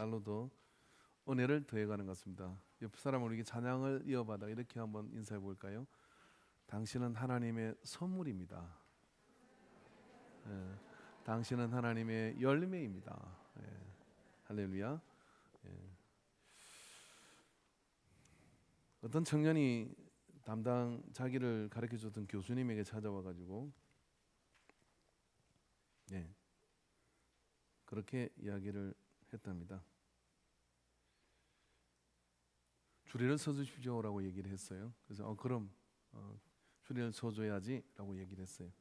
달로 더 은혜를 더해가는 것 같습니다. 옆 사람을 우리 찬양을 이어받아 이렇게 한번 인사해 볼까요? 당신은 하나님의 선물입니다. 예, 당신은 하나님의 열매입니다. 예, 할렐루야. 예. 어떤 청년이 담당 자기를 가르쳐 줬던 교수님에게 찾아와 가지고 그렇게 이야기를 했답니다. 주례를 서주십시오라고 얘기를 했어요. 그래서 그럼 주례를 서줘야지라고 얘기를 했어요.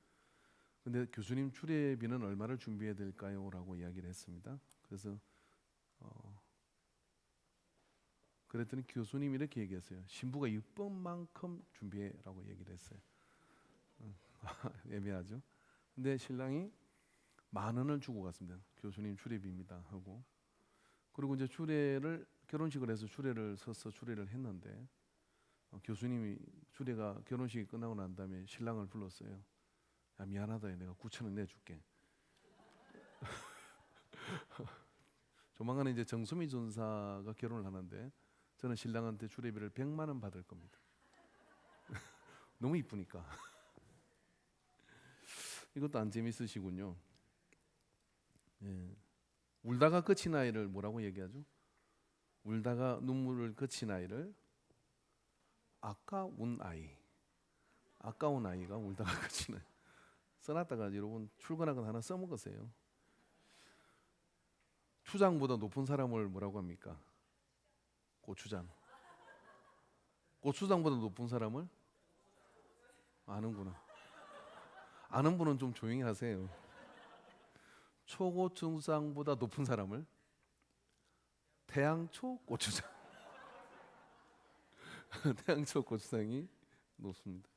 근데 교수님 주례비는 얼마를 준비해야 될까요? 라고 이야기를 했습니다. 그래서 그랬더니 교수님이 이렇게 얘기했어요. 신부가 6번만큼 준비해라고 얘기를 했어요. 애매하죠. 근데 신랑이 10,000원을 주고 갔습니다. 교수님 주례비입니다 하고. 그리고 이제 주례를 결혼식을 해서 주례를 서서 주례를 했는데 교수님이 주례가 결혼식이 끝나고 난 다음에 신랑을 불렀어요. 야, 미안하다, 내가 9,000원 내줄게. 조만간에 이제 정수미 전사가 결혼을 하는데 저는 신랑한테 주례비를 100만 원 받을 겁니다. 너무 이쁘니까. 이것도 안 재밌으시군요. 예. 울다가 그친 아이를 뭐라고 얘기하죠? 울다가 눈물을 그친 아이를 아까운 아이. 아까운 아이가 울다가 그친 아이. 써놨다가 여러분 출근하거나 하나 써먹으세요. 추장보다 높은 사람을 뭐라고 합니까? 고추장. 고추장보다 높은 사람을 아는구나. 아는 분은 좀 조용히 하세요. 초고추장보다 높은 사람을 태양초 고추장. 태양초 고추장이 높습니다.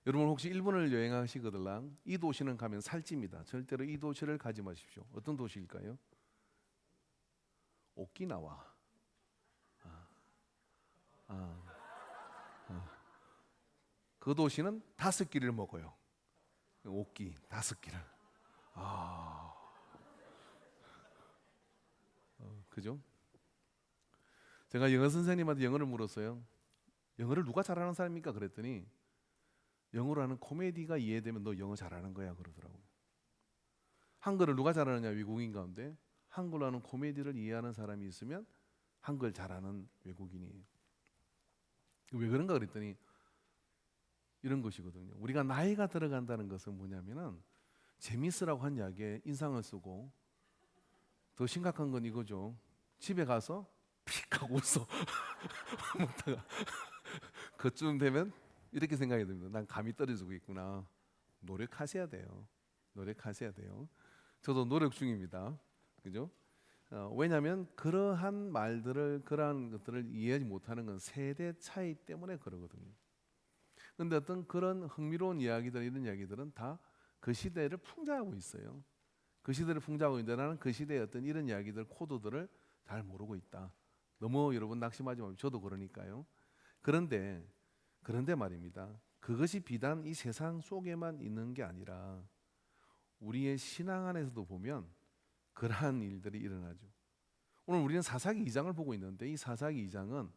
여러분 혹시 일본을 여행하시거들랑 이 도시는 가면 살찝니다. 절대로 이 도시를 가지 마십시오. 어떤 도시일까요? 오키나와. 그 도시는 5끼를 먹어요. 오끼 5끼를. 그죠? 제가 영어 선생님한테 영어를 물었어요. 영어를 누가 잘하는 사람입니까? 그랬더니 영어로 하는 코미디가 이해되면 너 영어 잘하는 거야 그러더라고요. 한글을 누가 잘하느냐? 외국인 가운데 한글로 하는 코미디를 이해하는 사람이 있으면 한글 잘하는 외국인이에요. 왜 그런가 그랬더니 이런 것이거든요. 우리가 나이가 들어간다는 것은 뭐냐면은 재밌으라고 한 이야기에 인상을 쓰고 더 심각한 건 이거죠. 집에 가서 픽 하고 웃어. 먹다가 그쯤 되면 이렇게 생각이 듭니다. 난 감이 떨어지고 있구나. 노력하셔야 돼요. 노력하셔야 돼요. 저도 노력 중입니다. 그죠? 왜냐하면 그러한 말들을 그러한 것들을 이해하지 못하는 건 세대 차이 때문에 그러거든요. 그런데 어떤 그런 흥미로운 이야기들 이런 이야기들은 다 그 시대를 풍자하고 있어요. 그 시대를 풍자하고 있는데 나는 그 시대의 어떤 이런 이야기들 코드들을 잘 모르고 있다. 너무 여러분 낙심하지 마시고 저도 그러니까요. 그런데 말입니다. 그것이 비단 이 세상 속에만 있는 게 아니라 우리의 신앙 안에서도 보면 그러한 일들이 일어나죠. 오늘 우리는 사사기 2장을 보고 있는데 이 사사기 2장은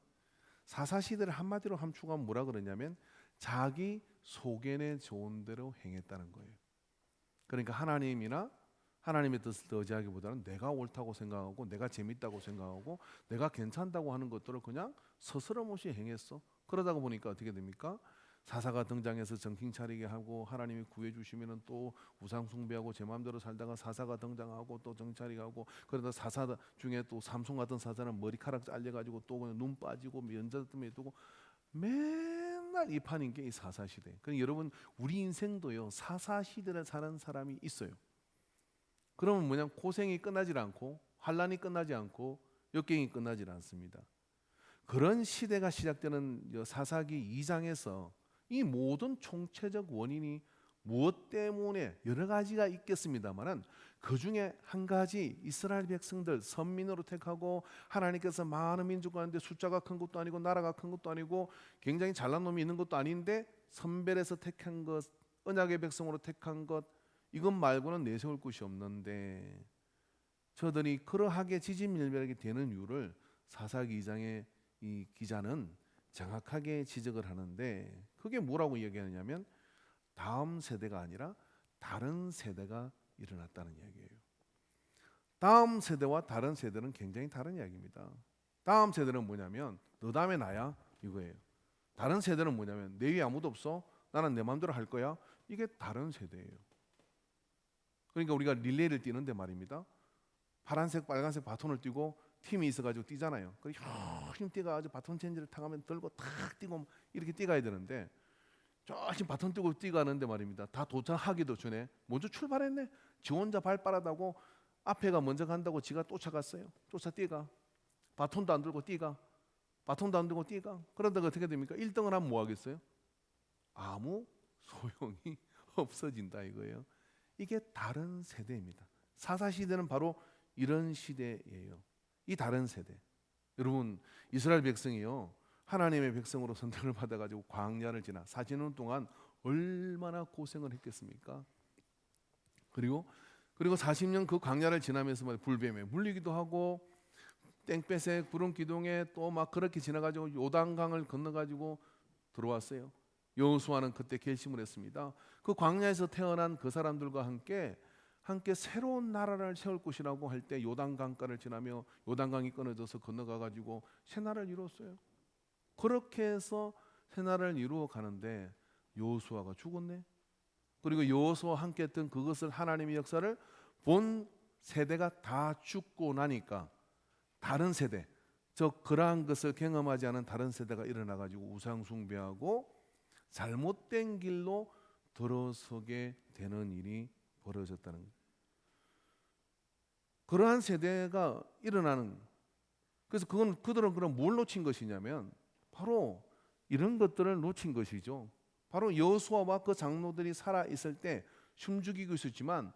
사사시대를 한마디로 함축하면 뭐라 그러냐면 자기 소견에 좋은 대로 행했다는 거예요. 그러니까 하나님이나 하나님의 뜻을 의지하기보다는 내가 옳다고 생각하고 내가 재밌다고 생각하고 내가 괜찮다고 하는 것들을 그냥 스스럼없이 행했어. 그러다가 보니까 어떻게 됩니까? 사사가 등장해서 정신 차리게 하고 하나님이 구해주시면 또 우상 숭배하고 제 마음대로 살다가 사사가 등장하고 또 정신 차리게 하고 그러다 사사 중에 또 삼손 같은 사사는 머리카락 잘려가지고 또 그냥 눈 빠지고 면접 때문에 두고 맨날 이 판인 게 이 사사 시대. 그러니까 여러분 우리 인생도요 사사 시대를 사는 사람이 있어요. 그러면 뭐냐 고생이 끝나질 않고 환란이 끝나지 않고 역경이 끝나질 않습니다. 그런 시대가 시작되는 사사기 2장에서 이 모든 총체적 원인이 무엇 때문에 여러 가지가 있겠습니다만은 그 중에 한 가지 이스라엘 백성들 선민으로 택하고 하나님께서 많은 민족 가운데 숫자가 큰 것도 아니고 나라가 큰 것도 아니고 굉장히 잘난 놈이 있는 것도 아닌데 선별해서 택한 것 언약의 백성으로 택한 것 이것 말고는 내세울 곳이 없는데 저들이 그러하게 지지밀밀하게 되는 이유를 사사기 2장의 이 기자는 정확하게 지적을 하는데, 그게 뭐라고 얘기하냐면 다음 세대가 아니라 다른 세대가 일어났다는 이야기예요. 다음 세대와 다른 세대는 굉장히 다른 이야기입니다. 다음 세대는 뭐냐면 너 다음에 나야 이거예요. 다른 세대는 뭐냐면 내 위에 아무도 없어, 나는 내 마음대로 할 거야. 이게 다른 세대예요. 그러니까 우리가 릴레이를 뛰는데 말입니다, 파란색 빨간색 바톤을 띄고 팀이 있어가지고 뛰잖아요. 그래서 열심히 뛰어가지고 바톤 체인지를 타가면 들고 탁 뛰고 이렇게 뛰어가야 되는데, 조금 바톤 뛰고 뛰어가는데 말입니다, 다 도착하기도 전에 먼저 출발했네. 지 혼자 발빠르다고 앞에가 먼저 간다고 지가 쫓아갔어요. 쫓아 뛰어가. 바톤도 안 들고 뛰어가. 바톤도 안 들고 뛰어가. 그러다가 어떻게 됩니까? 1등을 하면 뭐 하겠어요? 아무 소용이 없어진다 이거예요. 이게 다른 세대입니다. 사사시대는 바로 이런 시대예요. 이 다른 세대. 여러분, 이스라엘 백성이요, 하나님의 백성으로 선택을 받아가지고 광야를 지나 40년 동안 얼마나 고생을 했겠습니까? 그리고 40년 그 광야를 지나면서 불뱀에 물리기도 하고 땡볕에 구름 기둥에 또 막 그렇게 지나가지고 요단강을 건너가지고 들어왔어요. 여호수아는 그때 결심을 했습니다. 그 광야에서 태어난 그 사람들과 함께 새로운 나라를 세울 것이라고 할 때 요단강가를 지나며 요단강이 끊어져서 건너가 가지고 새 나라를 이루었어요. 그렇게 해서 새 나라를 이루어 가는데 여호수아가 죽었네. 그리고 여호수아와 함께 했던 그것을 하나님의 역사를 본 세대가 다 죽고 나니까 다른 세대, 그러한 것을 경험하지 않은 다른 세대가 일어나 가지고 우상 숭배하고 잘못된 길로 들어서게 되는 일이 벌어졌다는 거예요. 그러한 세대가 일어나는, 그래서 그들은 그럼 뭘 놓친 것이냐면 바로 이런 것들을 놓친 것이죠. 바로 여호수아와 그 장로들이 살아 있을 때 숨죽이고 있었지만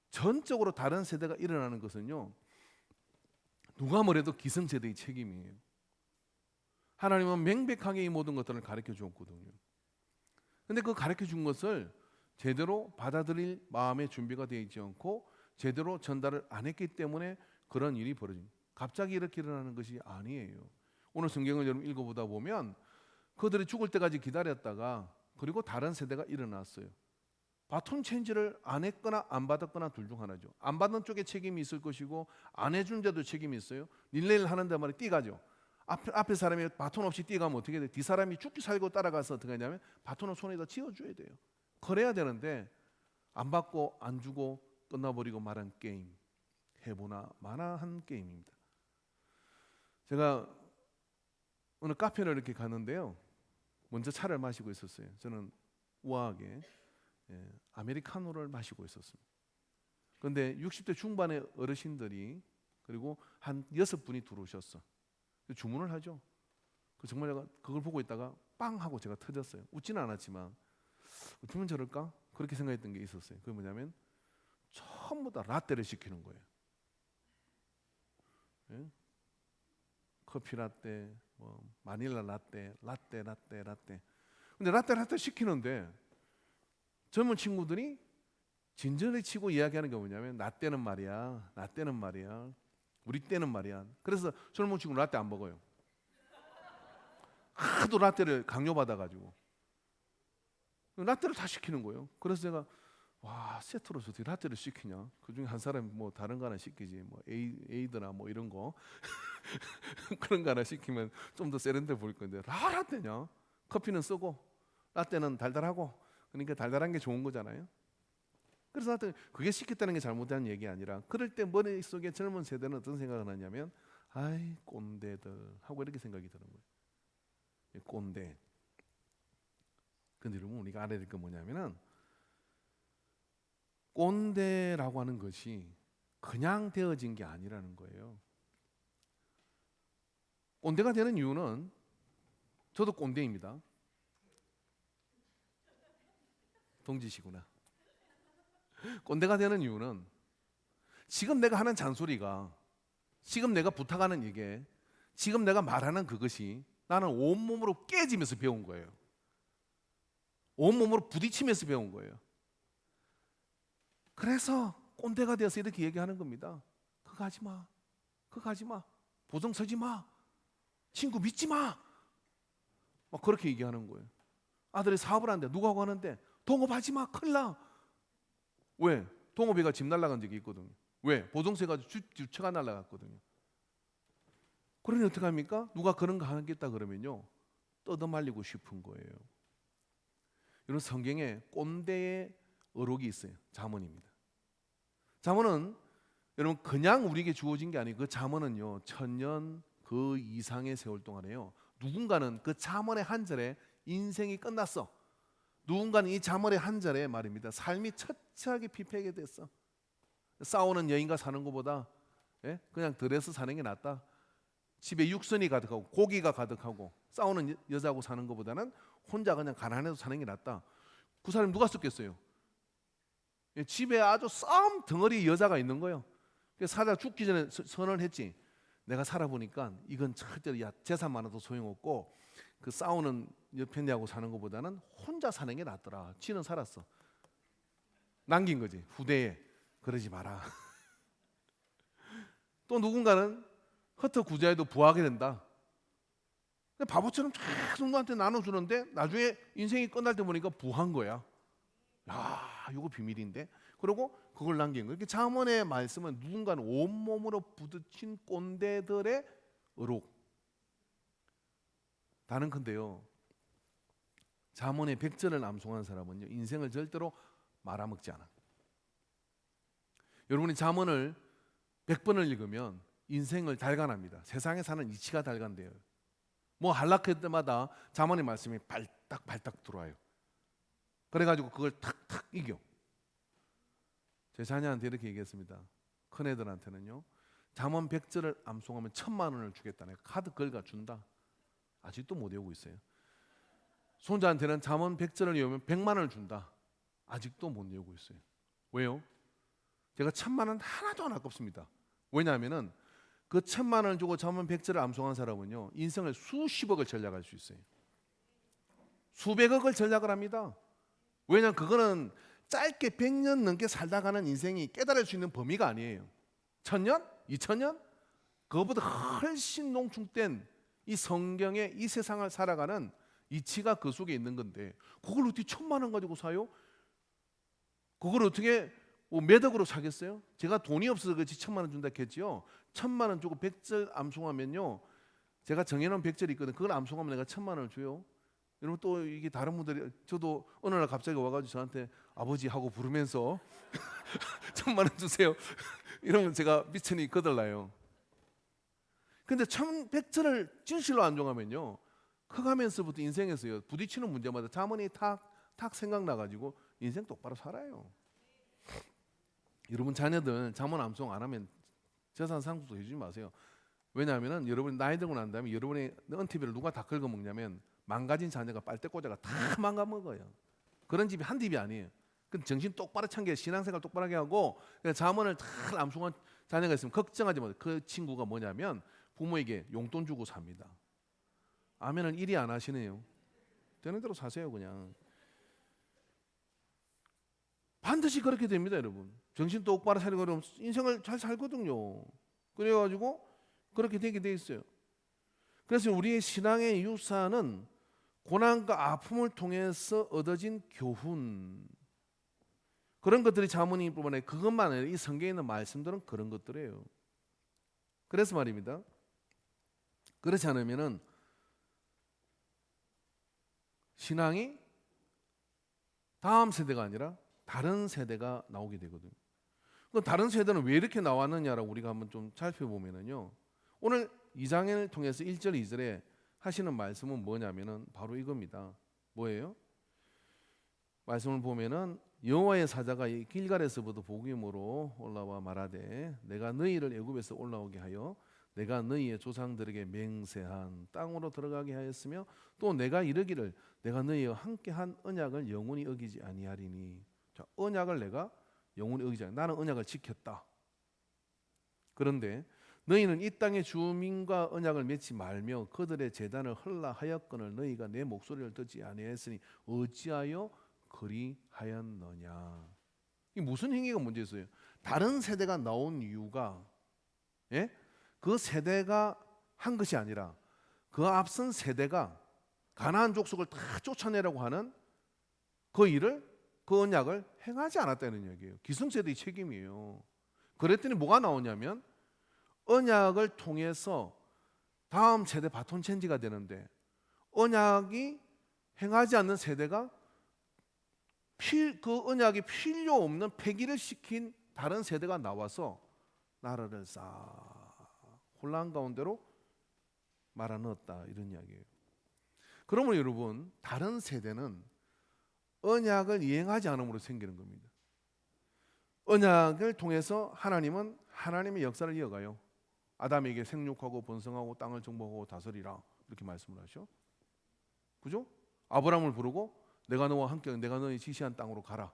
전적으로 다른 세대가 일어나는 것은요, 누가 뭐래도 기성세대의 책임이에요. 하나님은 명백하게 이 모든 것들을 가르쳐 주었거든요. 근데 그 가르쳐 준 것을 제대로 받아들일 마음의 준비가 되어 있지 않고 제대로 전달을 안 했기 때문에 그런 일이 벌어집니다. 갑자기 이렇게 일어나는 것이 아니에요. 오늘 성경을 여러분 읽어보다 보면 그들이 죽을 때까지 기다렸다가 그리고 다른 세대가 일어났어요. 바톤 체인지를 안 했거나 안 받았거나 둘 중 하나죠. 안 받은 쪽에 책임이 있을 것이고 안 해준 자도 책임이 있어요. 릴레이를 하는데 말이 뛰가죠. 앞에 사람이 바톤 없이 뛰어가면 어떻게 돼요? 뒤 사람이 죽기 살고 따라가서 어떻게 하냐면 바톤을 손에다 쥐어줘야 돼요. 그래야 되는데 안 받고 안 주고 끝나버리고 말한 게임, 해보나 마나 한 게임입니다. 제가 어느 카페를 이렇게 가는데요, 먼저 차를 마시고 있었어요. 저는 우아하게 아메리카노를 마시고 있었습니다. 그런데 60대 중반의 어르신들이 그리고 한 6분이 들어오셨어. 주문을 하죠. 정말 제가 그걸 보고 있다가 빵 하고 제가 터졌어요. 웃지는 않았지만 어쩌면 저럴까? 그렇게 생각했던 게 있었어요. 그게 뭐냐면 전부 다 라떼를 시키는 거예요. 예? 커피 라떼, 마닐라 라떼. 근데 라떼 시키는데 젊은 친구들이 진전을 치고 이야기하는 게 뭐냐면 나 때는 말이야, 우리 때는 말이야. 그래서 젊은 친구 라떼 안 먹어요. 하도 라떼를 강요받아가지고 라떼를 다 시키는 거예요. 그래서 제가 와, 세트로서 어떻게 라떼를 시키냐? 그 중에 한 사람이 뭐 다른 거 하나 시키지, 뭐 에이드나 뭐 이런 거 그런 거 하나 시키면 좀 더 세련돼 보일 건데 라떼냐? 커피는 쓰고 라떼는 달달하고, 그러니까 달달한 게 좋은 거잖아요. 그래서 하여튼 그게 시켰다는 게 잘못된 얘기 아니라, 그럴 때 머릿속에 젊은 세대는 어떤 생각을 하냐면 아이 꼰대들 하고 이렇게 생각이 드는 거예요. 꼰대. 근데 여러분, 우리가 알아야 될 건 뭐냐면은 꼰대라고 하는 것이 그냥 되어진 게 아니라는 거예요. 꼰대가 되는 이유는, 저도 꼰대입니다. 동지시구나. 꼰대가 되는 이유는 지금 내가 하는 잔소리가, 지금 내가 부탁하는 이게, 지금 내가 말하는 그것이 나는 온몸으로 깨지면서 배운 거예요. 온몸으로 부딪히면서 배운 거예요. 그래서 꼰대가 되어서 이렇게 얘기하는 겁니다. 그거 하지 마. 그거 하지 마. 보증 서지 마. 친구 믿지 마. 막 그렇게 얘기하는 거예요. 아들이 사업을 하는데 누가 하고 하는데 동업하지 마. 큰일 나. 왜? 동업이가 집 날라간 적이 있거든요. 왜? 보증서가 주차가 날라갔거든요. 그러니 어떻게 합니까? 누가 그런 거 하겠다 그러면요, 뜯어말리고 싶은 거예요. 이런 성경에 꼰대의 어록이 있어요. 잠언입니다. 잠언은 여러분 그냥 우리에게 주어진 게 아니고 그 잠언은요 1000년 그 이상의 세월 동안에요 누군가는 그 잠언의 한 절에 인생이 끝났어. 누군가는 이 잠언의 한 절에 말입니다 삶이 처참하게 피폐하게 됐어. 싸우는 여인과 사는 것보다 그냥 들에서 사는 게 낫다. 집에 육선이 가득하고 고기가 가득하고 싸우는 여자하고 사는 것보다는 혼자 그냥 가난해서 사는 게 낫다. 그 사람이 누가 썼겠어요? 집에 아주 싸움 덩어리 여자가 있는 거예요. 그래서 사자 죽기 전에 선언을 했지. 내가 살아보니까 이건 절대로 재산 많아도 소용없고 그 싸우는 여편네하고 사는 것보다는 혼자 사는 게 낫더라. 지는 살았어. 남긴 거지 후대에. 그러지 마라. 또 누군가는 흩어구자에도 부하게 된다. 바보처럼 계속 너한테 나눠주는데 나중에 인생이 끝날 때 보니까 부한 거야. 야, 이거 비밀인데. 그리고 그걸 남긴 거예요. 이렇게 잠언의 말씀은 누군가는 온몸으로 부딪힌 꼰대들의 어록. 다른 건데요, 잠언의 100절을 암송한 사람은요 인생을 절대로 말아먹지 않아. 여러분이 잠언을 100번을 읽으면 인생을 달관합니다. 세상에 사는 이치가 달관돼요. 뭐 할락할 때마다 잠언의 말씀이 발딱발딱 들어와요. 그래가지고 그걸 탁탁 이겨. 제 자녀한테 이렇게 얘기했습니다. 큰애들한테는요 잠언 100절을 암송하면 1000,000원을 주겠다. 내가 카드 긁어 준다. 아직도 못 외우고 있어요. 손자한테는 잠언 100절을 외우면 100만원을 준다. 아직도 못 외우고 있어요. 왜요? 제가 1000만원 하나도 안 아깝습니다. 왜냐하면 그 1000만원을 주고 잠언 100절을 암송한 사람은요 인생을 수십억을 전략할 수 있어요. 수백억을 전략을 합니다. 왜냐하면 그거는 짧게 100년 넘게 살다 가는 인생이 깨달을 수 있는 범위가 아니에요. 1000년? 2000년? 그것보다 훨씬 농축된 이 성경의 이 세상을 살아가는 이치가 그 속에 있는 건데 그걸 어떻게 1000만원 가지고 사요? 그걸 어떻게 몇 억으로 사겠어요? 제가 돈이 없어서 그렇지 1000만원 준다 했지요. 1000만원 주고 100절 암송하면요 제가 정해놓은 100절이 있거든. 그걸 암송하면 내가 1000만원을 줘요. 여러분 또 이게 다른 분들이 저도 어느 날 갑자기 와가지고 저한테 아버지 하고 부르면서 1000만원 주세요 이러면 제가 미천이 거들나요. 근데 100절을 진실로 암송하면요 커가면서부터 인생에서요 부딪히는 문제마다 잠언이 탁 생각나가지고 인생 똑바로 살아요. 여러분 자녀들 잠언 암송 안 하면 재산 상속도 해주지 마세요. 왜냐하면 여러분 나이 들고 난 다음에 여러분의 언티비를 누가 다 긁어 먹냐면 망가진 자녀가 빨대 꽂아가 다 망가 먹어요. 그런 집이 한 집이 아니에요. 그 정신 똑바로 찬 게 신앙생활 똑바로 하게 하고 잠언을 다 암송한 자녀가 있으면 걱정하지 마세요. 그 친구가 뭐냐면 부모에게 용돈 주고 삽니다. 아멘은 일이 안 하시네요. 되는 대로 사세요 그냥. 반드시 그렇게 됩니다 여러분. 정신 똑바로 살고 그러면 인생을 잘 살거든요. 그래가지고 그렇게 되게 돼 있어요. 그래서 우리의 신앙의 유산은 고난과 아픔을 통해서 얻어진 교훈, 그런 것들이 잠언이 뿐만 아니라 그것만 아니라 이 성경에 있는 말씀들은 그런 것들이에요. 그래서 말입니다. 그렇지 않으면은 신앙이 다음 세대가 아니라 다른 세대가 나오게 되거든요. 그 다른 세대는 왜 이렇게 나왔느냐라고 우리가 한번 좀 살펴보면은요. 오늘 2장을 통해서 1절 2절에 하시는 말씀은 뭐냐면은 바로 이겁니다. 뭐예요? 말씀을 보면은 여호와의 사자가 이 길갈에서부터 복음으로 올라와 말하되 내가 너희를 애굽에서 올라오게 하여 내가 너희의 조상들에게 맹세한 땅으로 들어가게 하였으며 또 내가 이르기를 내가 너희와 함께한 언약을 영원히 어기지 아니하리니. 자, 언약을 내가 영원히 어기지 아니. 나는 언약을 지켰다. 그런데 너희는 이 땅의 주민과 언약을 맺지 말며 그들의 제단을 헐라 하였거늘 너희가 내 목소리를 듣지 아니하였으니 어찌하여 그리하였느냐. 이 무슨 행위가 문제 있어요? 다른 세대가 나온 이유가 예? 그 세대가 한 것이 아니라 그 앞선 세대가 가나안 족속을 다 쫓아내라고 하는 그 일을, 그 언약을 행하지 않았다는 얘기예요. 기성세대의 책임이에요. 그랬더니 뭐가 나오냐면 언약을 통해서 다음 세대 바톤 체인지가 되는데 언약이 행하지 않는 세대가 그 언약이 필요 없는 폐기를 시킨 다른 세대가 나와서 나라를 싹 혼란 가운데로 말아넣었다, 이런 이야기예요. 그러면 여러분, 다른 세대는 언약을 이행하지 않음으로 생기는 겁니다. 언약을 통해서 하나님은 하나님의 역사를 이어가요. 아담에게 생육하고 번성하고 땅을 정복하고 다스리라, 이렇게 말씀을 하죠. 그죠? 아브라함을 부르고 내가 너와 함께 내가 너희 지시한 땅으로 가라.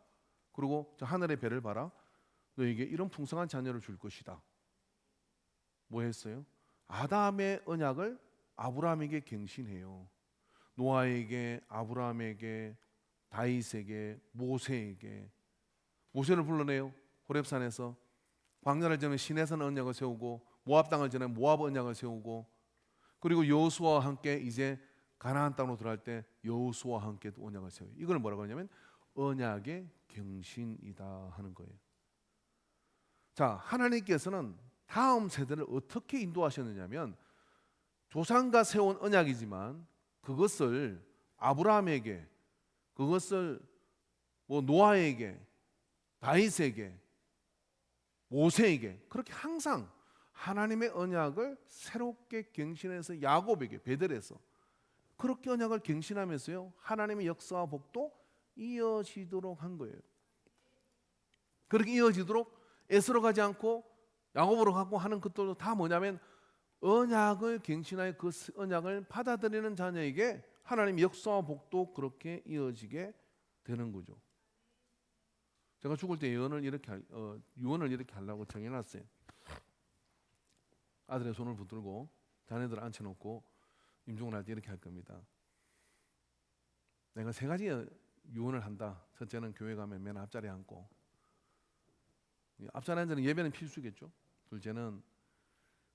그리고 저 하늘의 별을 봐라. 너에게 이런 풍성한 자녀를 줄 것이다. 뭐 했어요? 아담의 언약을 아브라함에게 갱신해요. 노아에게, 아브라함에게, 다윗에게, 모세에게. 모세를 불러내요. 호렙산에서. 광야를 지는 시내산 언약을 세우고 모압 땅을 지는 모압 언약을 세우고, 그리고 여호수아와 함께 이제 가나안 땅으로 들어갈 때 여호수아와 함께 언약을 세워요. 이걸 뭐라고 하냐면 언약의 갱신이다 하는 거예요. 자, 하나님께서는 다음 세대를 어떻게 인도하셨느냐면 조상과 세운 언약이지만 그것을 아브라함에게, 그것을 뭐 노아에게, 다윗에게, 모세에게, 그렇게 항상 하나님의 언약을 새롭게 갱신해서 야곱에게, 베델에서 그렇게 언약을 갱신하면서요, 하나님의 역사와 복도 이어지도록 한 거예요. 그렇게 이어지도록 에스로 가지 않고 야곱으로 가고 하는 것도 다 뭐냐면 언약을 갱신하여 그 언약을 받아들이는 자녀에게 하나님의 역사와 복도 그렇게 이어지게 되는 거죠. 제가 죽을 때 유언을 이렇게 하려고 정해놨어요. 아들의 손을 붙들고 자녀들을 앉혀놓고 임종을 할 때 이렇게 할 겁니다. 내가 세 가지 유언을 한다. 첫째는 교회 가면 맨 앞자리에 앉고, 앞자리에 앉는 예배는 필수겠죠. 둘째는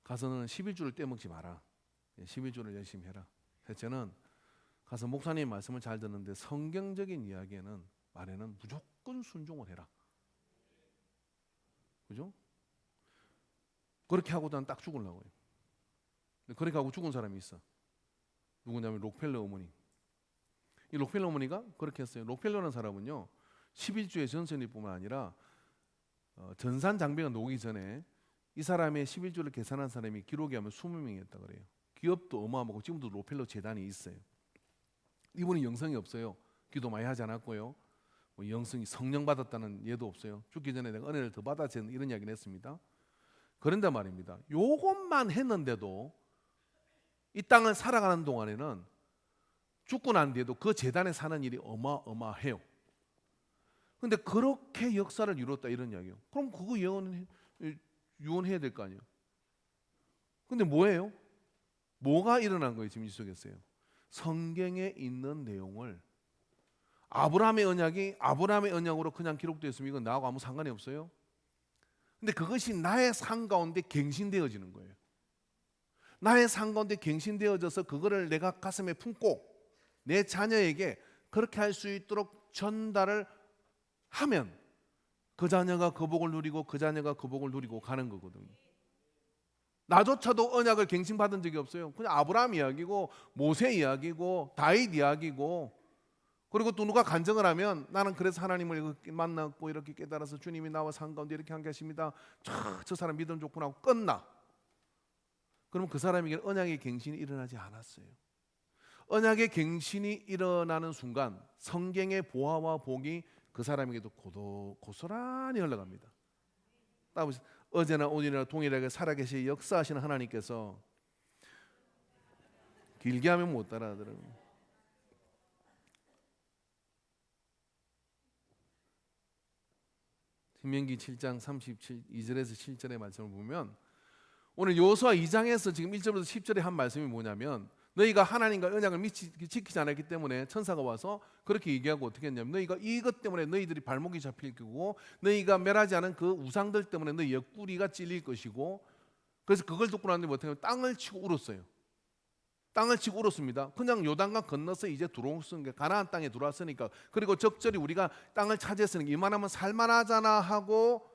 가서는 11조를 떼먹지 마라. 11조를 열심히 해라. 셋째는 가서 목사님 말씀을 잘 듣는데 성경적인 이야기에는 말에는 무조건 순종을 해라. 그죠? 그렇게 하고 난 딱 죽으려고 해요. 그렇게 하고 죽은 사람이 있어. 누구냐면 록펠러 어머니. 이 록펠러 어머니가 그렇게 했어요. 록펠러라는 사람은요, 11조의 전선일뿐만 아니라 전산 장벽가 녹기 전에 이 사람의 11조를 계산한 사람이 기록에 하면 20명이었다 그래요. 기업도 어마어마하고 지금도 록펠러 재단이 있어요. 이분이 영성이 없어요. 기도 많이 하지 않았고요. 뭐 영성이 성령 받았다는 예도 없어요. 죽기 전에 내가 은혜를 더 받았지, 이런 이야기를 했습니다. 그런데 말입니다. 요것만 했는데도 이 땅을 살아가는 동안에는 죽고 난 뒤에도 그 재단에 사는 일이 어마어마해요. 근데 그렇게 역사를 이뤘다, 이런 이야기예요. 그럼 그거 유언해야 될 거 아니에요. 근데 뭐예요? 뭐가 일어난 거예요? 지금 이 속에서요. 성경에 있는 내용을, 아브라함의 언약이 아브라함의 언약으로 그냥 기록되어 있으면 이건 나하고 아무 상관이 없어요. 근데 그것이 나의 삶 가운데 갱신되어지는 거예요. 나의 삶 가운데 갱신되어져서 그거를 내가 가슴에 품고 내 자녀에게 그렇게 할 수 있도록 전달을 하면 그 자녀가 그 복을 누리고 그 자녀가 그 복을 누리고 가는 거거든요. 나조차도 언약을 갱신받은 적이 없어요. 그냥 아브라함 이야기고 모세 이야기고 다윗 이야기고, 그리고 또 누가 간증을 하면 나는 그래서 하나님을 만났고 이렇게 깨달아서 주님이 나와 산 가운데 이렇게 함께 하십니다. 저 사람 믿음 좋구나 하고 끝나. 그러면 그 사람에게 언약의 갱신이 일어나지 않았어요. 언약의 갱신이 일어나는 순간 성경의 보화와 복이 그 사람에게도 고스란히 흘러갑니다. 어제나 오늘이나 동일하게 살아계시 역사하시는 하나님께서 길게 하면 못 따라하더라고요. 신명기 7장 32절에서 7절의 말씀을 보면 오늘 여호수아 2장에서 지금 1절부터 10절에 한 말씀이 뭐냐면, 너희가 하나님과 언약을 지키지 않았기 때문에 천사가 와서 그렇게 얘기하고 어떻게 했냐면, 너희가 이것 때문에 너희들이 발목이 잡힐 거고, 너희가 멸하지 않은 그 우상들 때문에 너희 옆구리가 찔릴 것이고, 그래서 그걸 듣고 나는데 어떻게 하면 땅을 치고 울었어요. 땅을 치고 울었습니다. 그냥 요단강 건너서 이제 들어오는 가나안 땅에 들어왔으니까, 그리고 적절히 우리가 땅을 차지했으니까 이만하면 살만하잖아 하고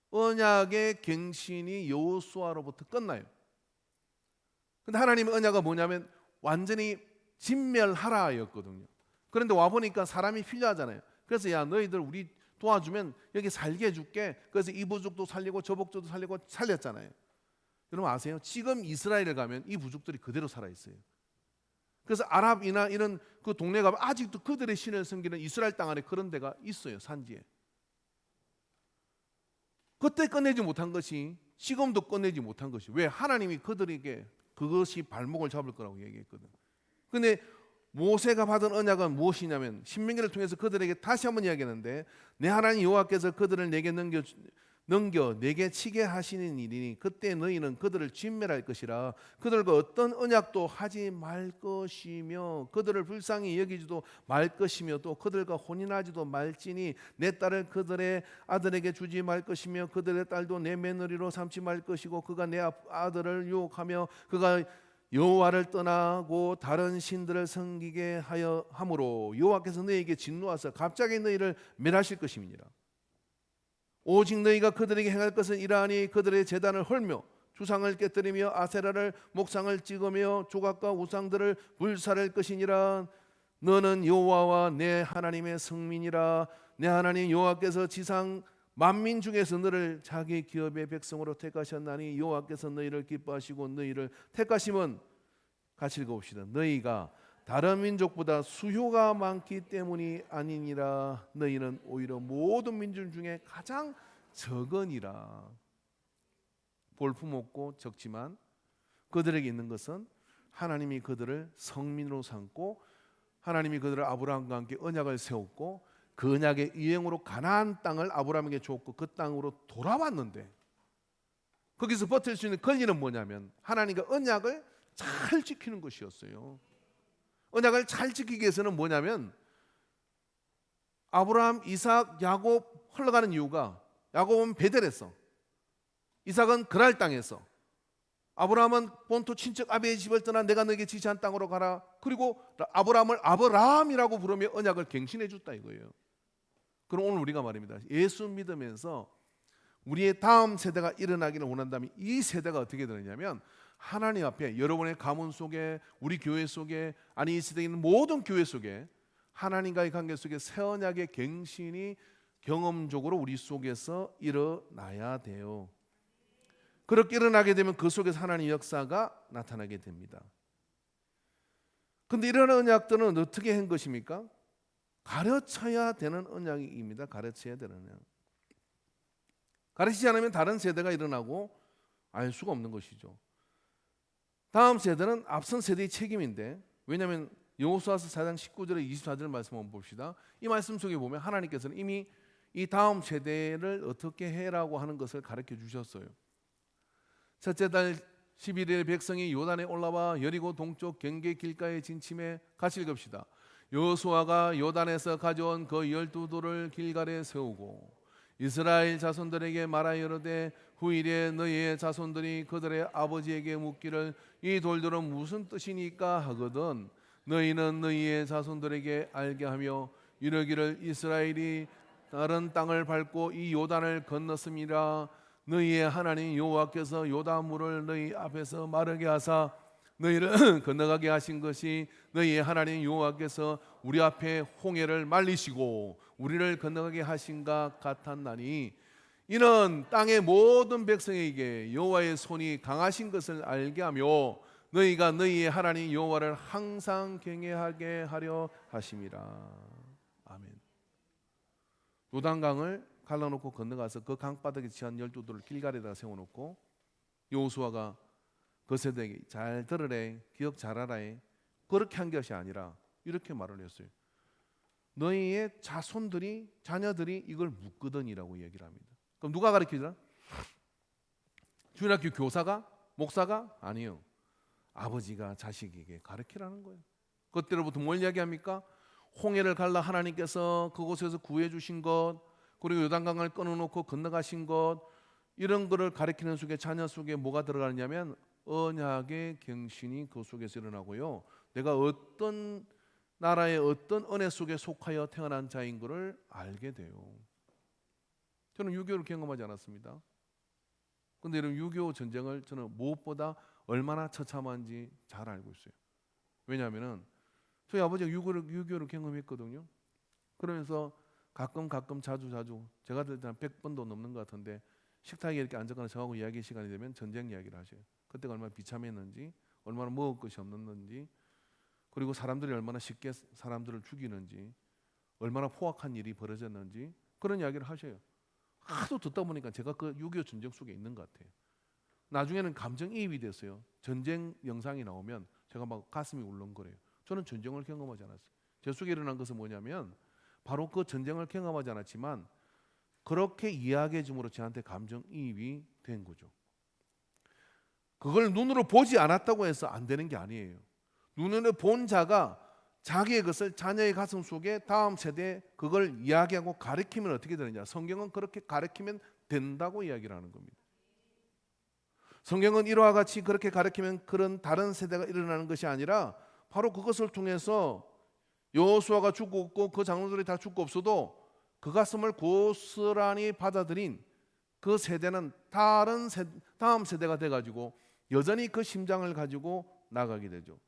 언약의 갱신이 여호수아로부터 끝나요. 근데 하나님의 언약은 뭐냐면 완전히 진멸하라였거든요. 그런데 와 보니까 사람이 필요하잖아요. 그래서 야, 너희들 우리 도와주면 여기 살게 해줄게. 그래서 이 부족도 살리고 저 부족도 살리고 살렸잖아요. 여러분 아세요? 지금 이스라엘에 가면 이 부족들이 그대로 살아 있어요. 그래서 아랍이나 이런 그 동네 가면 아직도 그들의 신을 섬기는 이스라엘 땅 안에 그런 데가 있어요. 산지에. 그때 꺼내지 못한 것이 지금도 꺼내지 못한 것이, 왜? 하나님이 그들에게 그것이 발목을 잡을 거라고 얘기했거든. 근데 모세가 받은 언약은 무엇이냐면 신명기를 통해서 그들에게 다시 한번 이야기하는데, 내 하나님 여호와께서 그들을 내게 넘겨 내게 치게 하시는 일이니 그때 너희는 그들을 진멸할 것이라. 그들과 어떤 언약도 하지 말 것이며 그들을 불쌍히 여기지도 말 것이며 또 그들과 혼인하지도 말지니 내 딸을 그들의 아들에게 주지 말 것이며 그들의 딸도 내 며느리로 삼지 말 것이고 그가 내 아들을 유혹하며 그가 여호와를 떠나고 다른 신들을 섬기게 하여 함으로 여호와께서 너희에게 진노하사 갑자기 너희를 멸하실 것임이니라. 오직 너희가 그들에게 행할 것은 이러하니 그들의 제단을 헐며 주상을 깨뜨리며 아세라를 목상을 찍으며 조각과 우상들을 불살할 것이니라. 너는 여호와와 내 하나님의 성민이라. 내 하나님 여호와께서 지상 만민 중에서 너를 자기 기업의 백성으로 택하셨나니 여호와께서 너희를 기뻐하시고 너희를 택하심은, 같이 읽어봅시다. 너희가 다른 민족보다 수효가 많기 때문이 아니니라. 너희는 오히려 모든 민족 중에 가장 적으니라. 볼품없고 적지만 그들에게 있는 것은 하나님이 그들을 성민으로 삼고 하나님이 그들을 아브라함과 함께 언약을 세웠고 그 언약의 이행으로 가나안 땅을 아브라함에게 줬고 그 땅으로 돌아왔는데, 거기서 버틸 수 있는 권리는 뭐냐면 하나님과 언약을 잘 지키는 것이었어요. 언약을 잘 지키기 위해서는 뭐냐면 아브라함, 이삭, 야곱 흘러가는 이유가, 야곱은 베델에서, 이삭은 그랄 땅에서, 아브라함은 본토 친척 아비의 집을 떠나 내가 너에게 지시한 땅으로 가라. 그리고 아브라함을 아브라함이라고 부르며 언약을 갱신해 줬다 이거예요. 그럼 오늘 우리가 말입니다. 예수 믿으면서 우리의 다음 세대가 일어나기를 원한다면 이 세대가 어떻게 되느냐면 하나님 앞에, 여러분의 가문 속에, 우리 교회 속에, 아니 이 시대에 있는 모든 교회 속에 하나님과의 관계 속에 새 언약의 갱신이 경험적으로 우리 속에서 일어나야 돼요. 그렇게 일어나게 되면 그 속에서 하나님의 역사가 나타나게 됩니다. 그런데 이런 언약들은 어떻게 한 것입니까? 가르쳐야 되는 언약입니다. 가르쳐야 되는 언약. 가르치지 않으면 다른 세대가 일어나고 알 수가 없는 것이죠. 다음 세대는 앞선 세대의 책임인데, 왜냐하면 여호수아서 4장 19절에 24절 말씀 한번 봅시다. 이 말씀 속에 보면 하나님께서는 이미 이 다음 세대를 어떻게 해라고 하는 것을 가르쳐 주셨어요. 첫째 달 11일 백성이 요단에 올라와 여리고 동쪽 경계 길가에 진침해, 같이 읽읍시다. 여호수아가 요단에서 가져온 그 12돌을 길갈에 세우고 이스라엘 자손들에게 말하여 이르되 후일에 너희의 자손들이 그들의 아버지에게 묻기를 이 돌들은 무슨 뜻이니까 하거든 너희는 너희의 자손들에게 알게 하며 이르기를 이스라엘이 다른 땅을 밟고 이 요단을 건넜음이라. 너희의 하나님 여호와께서 요단물을 너희 앞에서 마르게 하사 너희를 건너가게 하신 것이 너희의 하나님 여호와께서 우리 앞에 홍해를 말리시고 우리를 건너가게 하신가 같았나니, 이는 땅의 모든 백성에게 여호와의 손이 강하신 것을 알게 하며 너희가 너희의 하나님 여호와를 항상 경외하게 하려 하심이라. 아멘. 요단강을 갈라놓고 건너가서 그 강바닥에 지한 12돌을 길갈에다 세워놓고 여호수아가 그 세대에게 잘 들으래, 기억 잘하라, 그렇게 한 것이 아니라 이렇게 말을 했어요. 너희의 자손들이, 자녀들이 이걸 묻거든이라고 얘기를 합니다. 그럼 누가 가르치더라? 주일학교 교사가? 목사가? 아니요. 아버지가 자식에게 가르치라는 거예요. 그때로부터 뭘 이야기합니까? 홍해를 갈라 하나님께서 그곳에서 구해 주신 것, 그리고 요단강을 끊어놓고 건너가신 것, 이런 거를 가리키는 속에 자녀 속에 뭐가 들어가느냐면 언약의 경신이 그 속에서 일어나고요. 내가 어떤 나라의 어떤 은혜 속에 속하여 태어난 자인 것을 알게 돼요. 저는 6.25를 경험하지 않았습니다. 근데 이런 6.25 전쟁을 저는 무엇보다 얼마나 처참한지 잘 알고 있어요. 왜냐하면은 저희 아버지가 6.25를 경험했거든요. 그러면서 가끔 자주 제가 들을 때한 100번도 넘는 것 같은데 식탁에 이렇게 앉아가는 저하고 이야기 시간이 되면 전쟁 이야기를 하셔요. 그때가 얼마나 비참했는지, 얼마나 먹을 것이 없는지, 그리고 사람들이 얼마나 쉽게 사람들을 죽이는지, 얼마나 포악한 일이 벌어졌는지 그런 이야기를 하셔요. 하도 듣다 보니까 제가 그 6.25 전쟁 속에 있는 것 같아요. 나중에는 감정이입이 됐어요. 전쟁 영상이 나오면 제가 막 가슴이 울렁거려요. 저는 전쟁을 경험하지 않았어요. 제 속에 일어난 것은 뭐냐면 바로 그 전쟁을 경험하지 않았지만 그렇게 이야기해 줌으로 저한테 감정이입이 된 거죠. 그걸 눈으로 보지 않았다고 해서 안 되는 게 아니에요. 눈으로 본 자가 자기의 것을 자녀의 가슴 속에 다음 세대에 그걸 이야기하고 가르치면 어떻게 되느냐. 성경은 그렇게 가르치면 된다고 이야기를 하는 겁니다. 성경은 이와 같이 그렇게 가르치면 그런 다른 세대가 일어나는 것이 아니라 바로 그것을 통해서 여호수아가 죽고 없고 그 장로들이 다 죽고 없어도 그 가슴을 고스란히 받아들인 그 세대는 다음 세대가 돼가지고 여전히 그 심장을 가지고 나가게 되죠.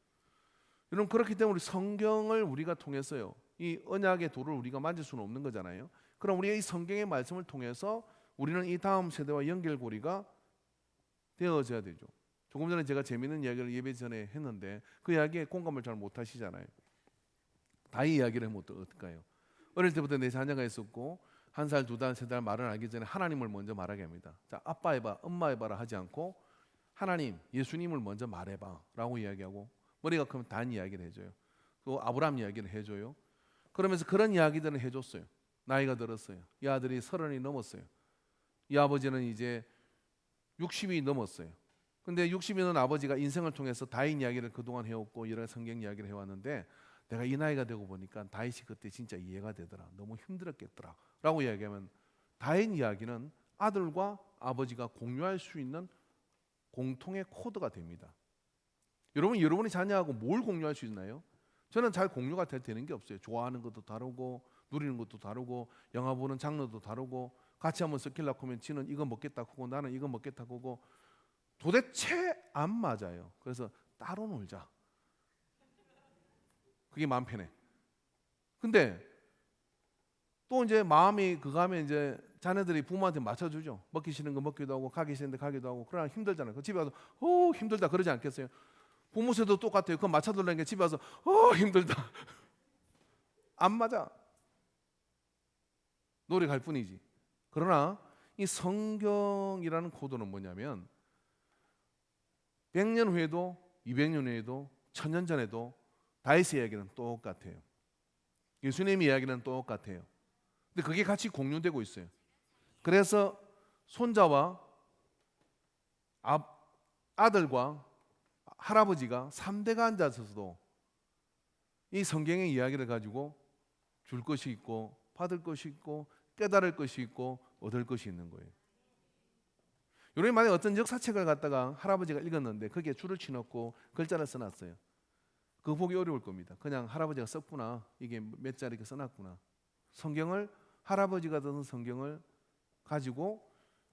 여러분 그렇기 때문에 성경을 우리가 통해서요 이 언약의 돌을 우리가 만질 수는 없는 거잖아요. 그럼 우리가 이 성경의 말씀을 통해서 우리는 이 다음 세대와 연결고리가 되어져야 되죠. 조금 전에 제가 재미있는 이야기를 예배 전에 했는데 그 이야기에 공감을 잘 못하시잖아요. 다이 이야기를 하면 어떨까요? 어릴 때부터 내 자녀가 있었고 1살, 2달, 3달 말을 알기 전에 하나님을 먼저 말하게 합니다. 자, 아빠 해봐, 엄마 해봐라 하지 않고 하나님, 예수님을 먼저 말해봐 라고 이야기하고 머리가 크면 단 이야기를 해줘요. 또 아브라함 이야기를 해줘요. 그러면서 그런 이야기들을 해줬어요. 나이가 들었어요. 이 아들이 30이 넘었어요. 이 아버지는 이제 60이 넘었어요. 근데 60이 넘은 아버지가 인생을 통해서 다윗 이야기를 그동안 해왔고 여러 성경 이야기를 해왔는데 내가 이 나이가 되고 보니까 다윗이 그때 진짜 이해가 되더라. 너무 힘들었겠더라 라고 이야기하면 다윗 이야기는 아들과 아버지가 공유할 수 있는 공통의 코드가 됩니다. 여러분이 자녀하고 뭘 공유할 수 있나요? 저는 잘 공유가 되는 게 없어요. 좋아하는 것도 다르고 누리는 것도 다르고 영화 보는 장르도 다르고 같이 한번 섞이려고 하면 지는 이거 먹겠다 하고 나는 이거 먹겠다 하고 도대체 안 맞아요. 그래서 따로 놀자. 그게 마음 편해. 근데 또 이제 마음이 그거 하면 이제 자녀들이 부모한테 맞춰주죠. 먹기 싫은 거 먹기도 하고 가기 싫은데 가기도 하고 그러나 힘들잖아요. 그 집에 와서 힘들다 그러지 않겠어요? 부모 세도 똑같아요. 그거 맞춰달라는 게 집에 와서 힘들다. 안 맞아. 노래 갈 뿐이지. 그러나 이 성경이라는 코드는 뭐냐면 100년 후에도 200년 후에도 1000년 전에도 다윗의 이야기는 똑같아요. 예수님의 이야기는 똑같아요. 근데 그게 같이 공유되고 있어요. 그래서 손자와 아들과 할아버지가 3대가 앉아서도 이 성경의 이야기를 가지고 줄 것이 있고 받을 것이 있고 깨달을 것이 있고 얻을 것이 있는 거예요. 여러분이 만약에 어떤 역사책을 갖다가 할아버지가 읽었는데 거기에 줄을 치놓고 글자를 써놨어요. 그거 보기 어려울 겁니다. 그냥 할아버지가 썼구나. 이게 몇 자 이렇게 써놨구나. 성경을 할아버지가 든 성경을 가지고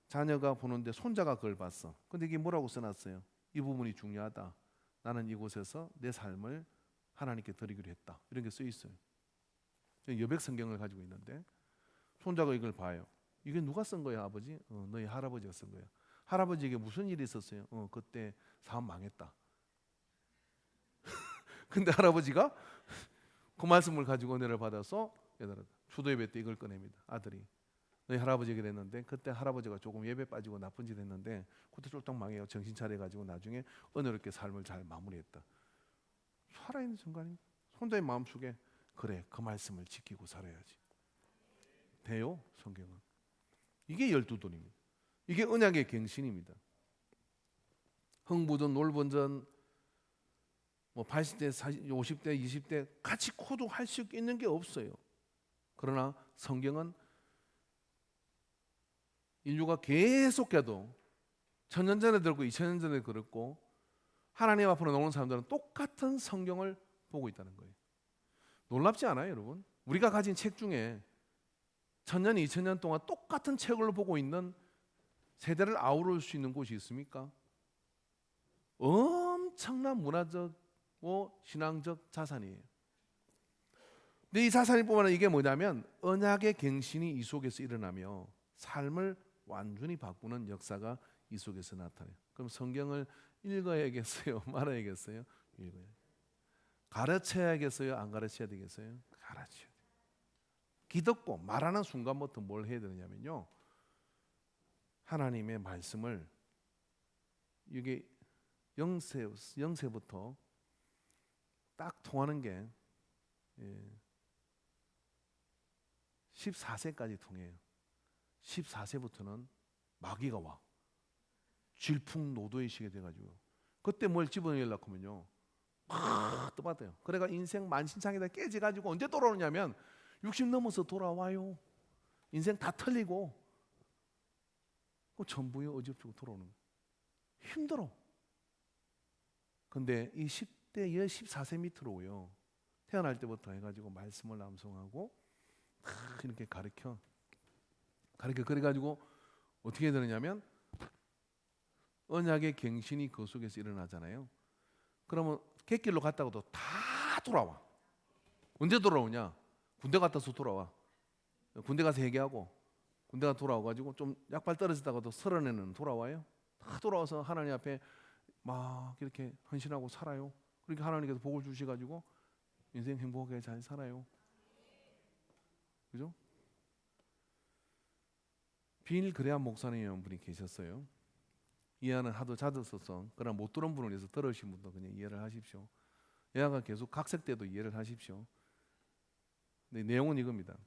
자녀가 보는데 손자가 그걸 봤어. 근데 이게 뭐라고 써놨어요? 이 부분이 중요하다. 나는 이곳에서 내 삶을 하나님께 드리기로 했다. 이런 게 써 있어요. 여백 성경을 가지고 있는데 손자가 이걸 봐요. 이게 누가 쓴 거야, 아버지? 너희 할아버지가 쓴 거야. 할아버지에게 무슨 일이 있었어요? 그때 사업 망했다. 근데 할아버지가 그 말씀을 가지고 은혜를 받아서 추도 예배 때 이걸 꺼냅니다. 아들이 너희 할아버지에게 그랬는데 그때 할아버지가 조금 예배 빠지고 나쁜 짓 했는데 그때 쫄딱 망해요. 정신 차려가지고 나중에 은혜롭게 삶을 잘 마무리했다. 살아있는 순간이 손자의 마음속에 그래 그 말씀을 지키고 살아야지. 돼요 성경은. 이게 12돈입니다. 이게 언약의 갱신입니다. 흥부든 놀본전 80대, 40, 50대, 20대 같이 코드할 수 있는 게 없어요. 그러나 성경은 인류가 계속해도 1000년 전에 들었고 2000년 전에 들었고 하나님 앞으로 나오는 사람들은 똑같은 성경을 보고 있다는 거예요. 놀랍지 않아요, 여러분? 우리가 가진 책 중에 1000년, 2000년 동안 똑같은 책을 보고 있는 세대를 아우를 수 있는 곳이 있습니까? 엄청난 문화적, 신앙적 자산이에요. 근데 이 자산일 뿐만 아니라 이게 뭐냐면 언약의 갱신이 이 속에서 일어나며 삶을 완전히 바꾸는 역사가 이 속에서 나타나요. 그럼 성경을 읽어야겠어요? 말아야겠어요? 읽어야. 가르쳐야겠어요? 안 가르쳐야 되겠어요? 가르쳐야 돼요. 기듣고 말하는 순간부터 뭘 해야 되느냐면요, 하나님의 말씀을 이게 영세부터 딱 통하는 게 14세까지 통해요. 14세부터는 마귀가 와. 질풍노도의 시기가 돼가지고 그때 뭘 집어넣으려고 하면요 막 떠받아요. 그래가 인생 만신창이다 깨져가지고 언제 돌아오냐면 60 넘어서 돌아와요. 인생 다 틀리고 전부요 어지럽고 돌아오는 거예요. 힘들어. 근데 이 10대 14세 밑으로요 태어날 때부터 해가지고 말씀을 암송하고 이렇게 가르쳐 그래가지고 어떻게 되느냐면 언약의 갱신이 그 속에서 일어나잖아요. 그러면 객길로 갔다가도 다 돌아와. 언제 돌아오냐? 군대 갔다서 돌아와. 군대 가서 회개하고 군대가 돌아와가지고 좀 약발 떨어지다가도 30에는 돌아와요. 다 돌아와서 하나님 앞에 막 이렇게 헌신하고 살아요. 그렇게 하나님께서 복을 주셔가지고 인생 행복하게 잘 살아요. 그죠? 빌 그레암 목사님이라는 분이 계셨어요. 이해는 하도 자주 써서 그러나 못 들은 분을 위해서 들으신 분도 그냥 이해를 하십시오. 얘가 계속 각색 때도 이해를 하십시오. 네, 내용은 이겁니다.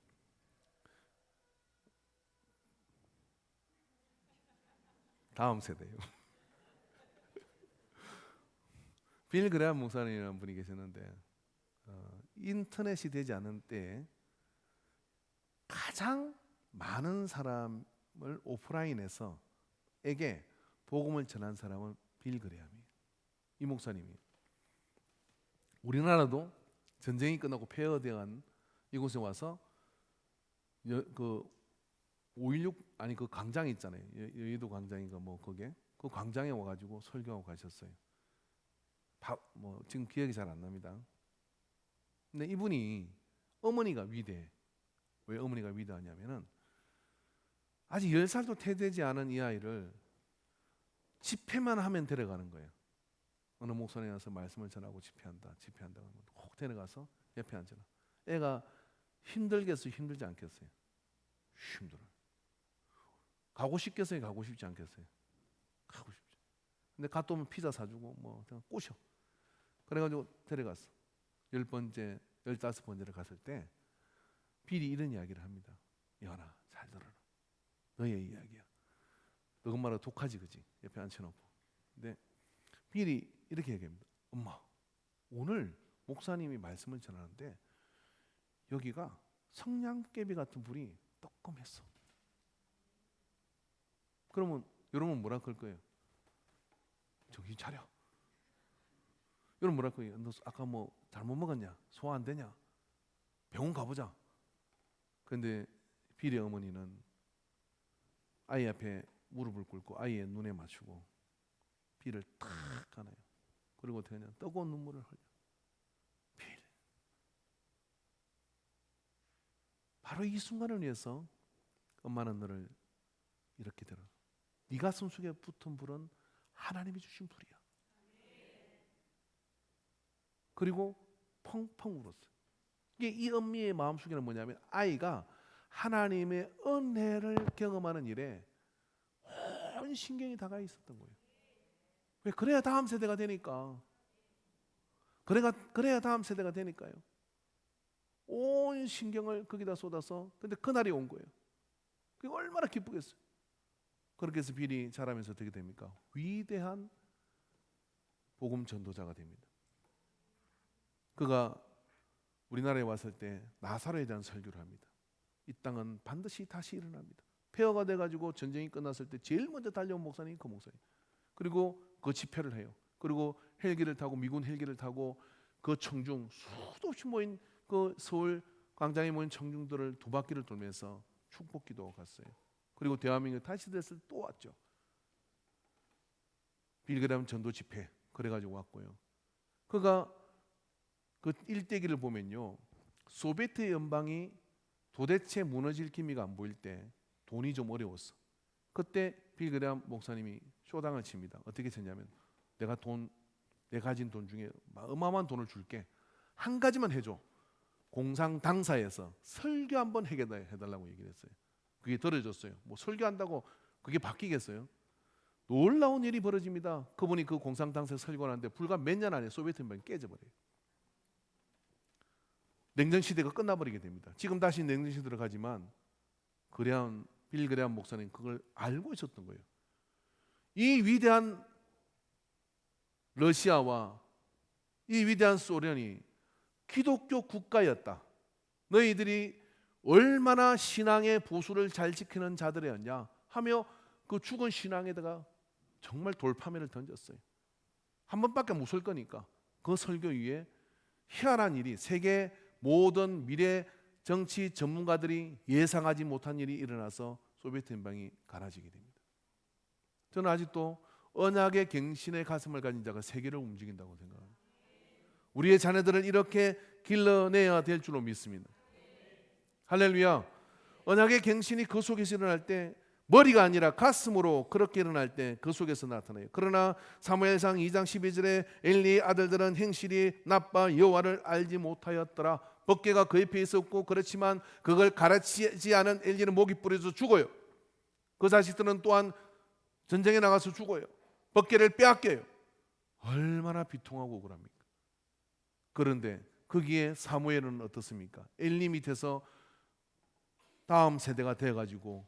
다음 세대요. 빌 그레암 목사님이라는 분이 계셨는데 인터넷이 되지 않은 때 가장 많은 사람을 오프라인에서 에게 복음을 전한 사람은 빌 그레암이에요. 이 목사님이. 우리나라도 전쟁이 끝나고 폐허되어간 이곳에 와서 그 5.16 아니 그 광장 있잖아요. 여의도 광장인가 뭐 거기에 그 광장에 와가지고 설교하고 가셨어요. 뭐 지금 기억이 잘 안 납니다. 근데 이분이 어머니가 위대해. 왜 어머니가 위대하냐면은 아직 10살도 태되지 않은 이 아이를 집회만 하면 데려가는 거예요. 어느 목사님 와서 말씀을 전하고 집회한다 하면 꼭 데려가서 옆에 앉아라. 애가 힘들겠어요? 힘들지 않겠어요? 힘들어요. 가고 싶겠어요? 가고 싶지 않겠어요? 가고 싶죠. 근데 갔다 오면 피자 사주고 뭐 그냥 꼬셔. 그래가지고 데려갔어. 10번째, 15번째를 갔을 때 빌이 이런 이야기를 합니다. 연아 잘 들어라. 너의 이야기야. 너 엄마랑 독하지 그지? 옆에 앉혀놓고. 근데 빌이 이렇게 얘기합니다. 엄마 오늘 목사님이 말씀을 전하는데 여기가 성냥개비 같은 불이 뜨끔했어. 그러면 여러분 뭐라 그럴 거예요? 정신 차려. 여러분 뭐라 그래요? 너 아까 뭐 잘못 먹었냐? 소화 안 되냐? 병원 가보자. 근데 빌의 어머니는 아이 앞에 무릎을 꿇고 아이의 눈에 맞추고 빌을 탁 가나요. 그리고 그냥 뜨거운 눈물을 흘려. 빌. 바로 이 순간을 위해서 엄마는 너를 이렇게 들어. 네 가슴 속에 붙은 불은 하나님이 주신 불이야. 그리고 펑펑 울었어요. 이게 이 엄미의 마음속에는 뭐냐면 아이가 하나님의 은혜를 경험하는 일에 온 신경이 다가 있었던 거예요. 왜? 그래야 다음 세대가 되니까. 그래야 다음 세대가 되니까요. 온 신경을 거기다 쏟아서 근데 그날이 온 거예요. 그게 얼마나 기쁘겠어요. 그렇게 해서 빌이 자라면서 어떻게 됩니까? 위대한 복음 전도자가 됩니다. 그가 우리나라에 왔을 때 나사로에 대한 설교를 합니다. 이 땅은 반드시 다시 일어납니다. 폐허가 돼가지고 전쟁이 끝났을 때 제일 먼저 달려온 목사님이 그 목사님. 그리고 그 집회를 해요. 그리고 헬기를 타고 미군 헬기를 타고 그 청중 수도 없이 모인 그 서울 광장에 모인 청중들을 두 바퀴를 돌면서 축복기도 갔어요. 그리고 대한민국 다시 됐을 때 또 왔죠. 빌그램 전도 집회 그래가지고 왔고요. 그가 그 일대기를 보면요, 소비에트 연방이 도대체 무너질 기미가 안 보일 때 돈이 좀 어려웠어. 그때 빌그램 목사님이 쇼당을 칩니다. 어떻게 쳤냐면 내가 가진 돈 중에 어마어마한 돈을 줄게. 한 가지만 해줘. 공상 당사에서 설교 한번 해달라고 얘기를 했어요. 그게 들어졌어요. 뭐 설교한다고 그게 바뀌겠어요? 놀라운 일이 벌어집니다. 그분이 그 공상 당사에 설교를 하는데 불과 몇 년 안에 소비에트 연방이 깨져버려요. 냉전 시대가 끝나버리게 됩니다. 지금 다시 냉전 시대로 가지만 빌그레암 목사님 그걸 알고 있었던 거예요. 이 위대한 러시아와 이 위대한 소련이 기독교 국가였다. 너희들이 얼마나 신앙의 보수를 잘 지키는 자들이었냐 하며 그 죽은 신앙에다가 정말 돌파면을 던졌어요. 한 번밖에 못 설 거니까 그 설교 위에 희한한 일이, 세계 모든 미래 정치 전문가들이 예상하지 못한 일이 일어나서 소비에트 연방이 갈라지게 됩니다. 저는 아직도 언약의 갱신의 가슴을 가진 자가 세계를 움직인다고 생각합니다. 우리의 자녀들을 이렇게 길러내야 될 줄로 믿습니다. 할렐루야. 언약의 갱신이 그 속에서 일어날 때 머리가 아니라 가슴으로 그렇게 일어날 때 그 속에서 나타나요. 그러나 사무엘상 2장 12절에 엘리의 아들들은 행실이 나빠 여호와를 알지 못하였더라. 법궤가 그 옆에 있었고 그렇지만 그걸 가르치지 않은 엘리는 목이 부러져 죽어요. 그 자식들은 또한 전쟁에 나가서 죽어요. 법궤를 빼앗겨요. 얼마나 비통하고 억울합니까? 그런데 거기에 사무엘은 어떻습니까? 엘리 밑에서 다음 세대가 돼가지고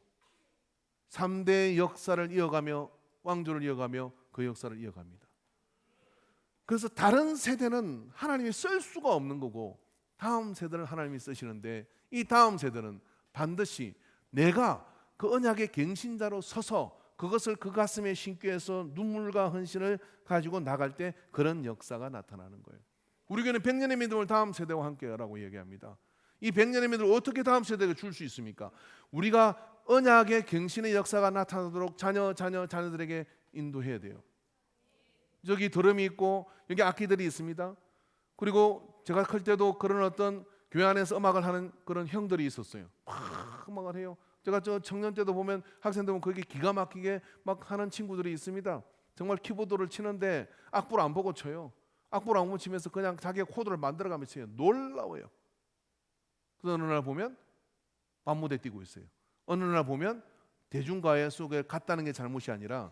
3대 역사를 이어가며 왕조를 이어가며 그 역사를 이어갑니다. 그래서 다른 세대는 하나님이 쓸 수가 없는 거고 다음 세대를 하나님이 쓰시는데 이 다음 세대는 반드시 내가 그 언약의 갱신자로 서서 그것을 그 가슴에 심기 위해서 눈물과 헌신을 가지고 나갈 때 그런 역사가 나타나는 거예요. 우리 교회는 100년의 믿음을 다음 세대와 함께 하라고 얘기합니다. 이 100년의 믿음을 어떻게 다음 세대가 줄 수 있습니까? 우리가 언약의 갱신의 역사가 나타나도록 자녀들에게 인도해야 돼요. 저기 드럼이 있고 여기 악기들이 있습니다. 그리고 제가 클 때도 그런 어떤 교회 안에서 음악을 하는 그런 형들이 있었어요. 막 음악을 해요. 제가 저 청년 때도 보면 학생들 보면 그게 기가 막히게 막 하는 친구들이 있습니다. 정말 키보드를 치는데 악보를 안 보고 쳐요. 악보를 안 보고 치면서 그냥 자기의 코드를 만들어가면서 쳐요. 놀라워요. 그래서 어느 날 보면 밤무대 뛰고 있어요. 어느 날 보면 대중가요 속에 갔다는 게 잘못이 아니라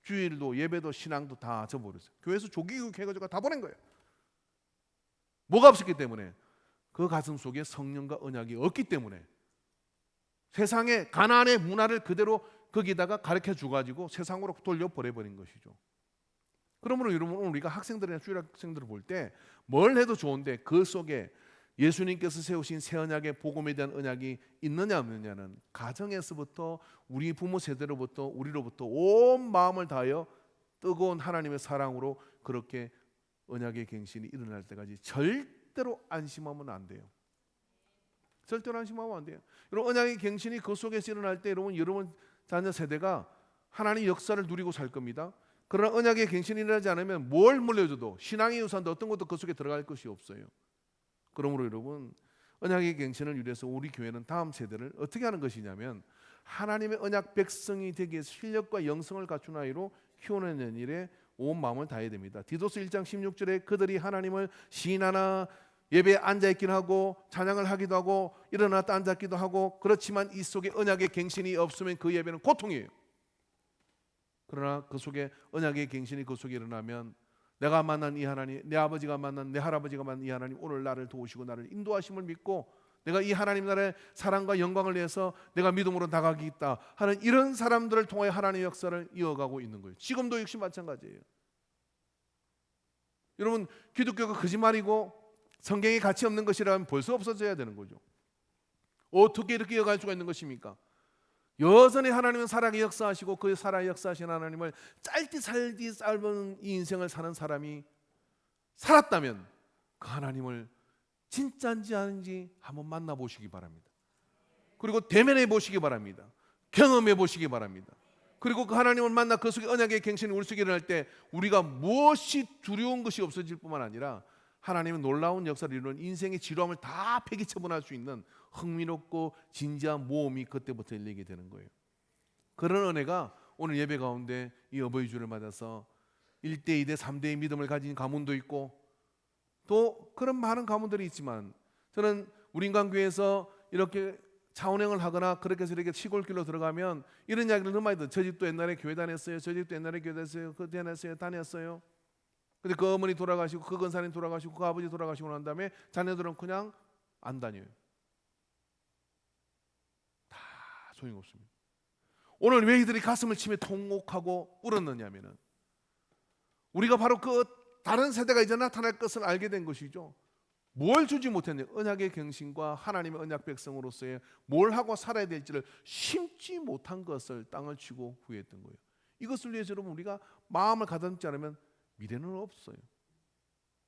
주일도 예배도 신앙도 다 저버렸어요. 교회에서 조기교육 해가지고 다 보낸 거예요. 뭐가 없었기 때문에? 그 가슴 속에 성령과 언약이 없기 때문에 세상의 가나안의 문화를 그대로 거기다가 가르쳐 주가지고 세상으로 돌려보내버린 것이죠. 그러므로 여러분 오늘 우리가 학생들이나 주일 학생들을 볼 때 뭘 해도 좋은데 그 속에 예수님께서 세우신 새 언약의 복음에 대한 언약이 있느냐 없느냐는 가정에서부터 우리 부모 세대로부터 우리로부터 온 마음을 다하여 뜨거운 하나님의 사랑으로 그렇게 언약의 갱신이 일어날 때까지 절대로 안심하면 안 돼요. 절대로 안심하면 안 돼요. 여러분 언약의 갱신이 그 속에서 일어날 때 여러분 자녀 세대가 하나님의 역사를 누리고 살 겁니다. 그러나 언약의 갱신이 일어나지 않으면 뭘 물려줘도 신앙의 유산도 어떤 것도 그 속에 들어갈 것이 없어요. 그러므로 여러분 언약의 갱신을 위해서 우리 교회는 다음 세대를 어떻게 하는 것이냐면 하나님의 언약 백성이 되기 위해서 실력과 영성을 갖춘 아이로 키우는 일에 온 마음을 다해야 됩니다. 디도스 1장 16절에 그들이 하나님을 시인하나 예배에 앉아있긴 하고 찬양을 하기도 하고 일어났다 앉았기도 하고 그렇지만 이 속에 언약의 갱신이 없으면 그 예배는 고통이에요. 그러나 그 속에 언약의 갱신이 그 속에 일어나면 내가 만난 이 하나님, 내 아버지가 만난 내 할아버지가 만난 이 하나님 오늘 나를 도우시고 나를 인도하심을 믿고 내가 이 하나님 나라의 사랑과 영광을 위해서 내가 믿음으로 나가겠다 하는 이런 사람들을 통해 하나님의 역사를 이어가고 있는 거예요. 지금도 역시 마찬가지예요. 여러분 기독교가 거짓말이고 성경에 가치 없는 것이라면 벌써 없어져야 되는 거죠. 어떻게 이렇게 이어갈 수가 있는 것입니까? 여전히 하나님은 살아계 역사하시고 그 살아계 역사하신 하나님을 짧디 살디 짧은 이 인생을 사는 사람이 살았다면 그 하나님을 진짜인지 아닌지 한번 만나보시기 바랍니다. 그리고 대면해 보시기 바랍니다. 경험해 보시기 바랍니다. 그리고 그 하나님을 만나 그 속에 언약의 갱신이 우리 속에 일어날 때 우리가 무엇이 두려운 것이 없어질 뿐만 아니라 하나님은 놀라운 역사를 이루는 인생의 지루함을 다 폐기처분할 수 있는 흥미롭고 진지한 모험이 그때부터 열리게 되는 거예요. 그런 은혜가 오늘 예배 가운데 이 어버이 주를 맞아서 1대, 2대, 3대의 믿음을 가진 가문도 있고 또 그런 많은 가문들이 있지만 저는 우리 인간교회에서 이렇게 차운행을 하거나 그렇게 해서 이렇게 시골길로 들어가면 이런 이야기를 너무 많이 들어요. 저 집도 옛날에 교회 다녔어요. 저 집도 옛날에 교회 다녔어요. 그 다녔어요. 근데 그 어머니 돌아가시고 그 권사님 돌아가시고 그 아버지 돌아가시고 난 다음에 자녀들은 그냥 안 다녀요. 다 소용없습니다. 오늘 왜 이들이 가슴을 치며 통곡하고 울었느냐면은 우리가 바로 그 다른 세대가 이제 나타날 것을 알게 된 것이죠. 뭘 주지 못했냐? 언약의 경신과 하나님의 언약 백성으로서의 뭘 하고 살아야 될지를 심지 못한 것을 땅을 치고 후회했던 거예요. 이것을 위해서 여러분 우리가 마음을 가다듬지 않으면 미래는 없어요.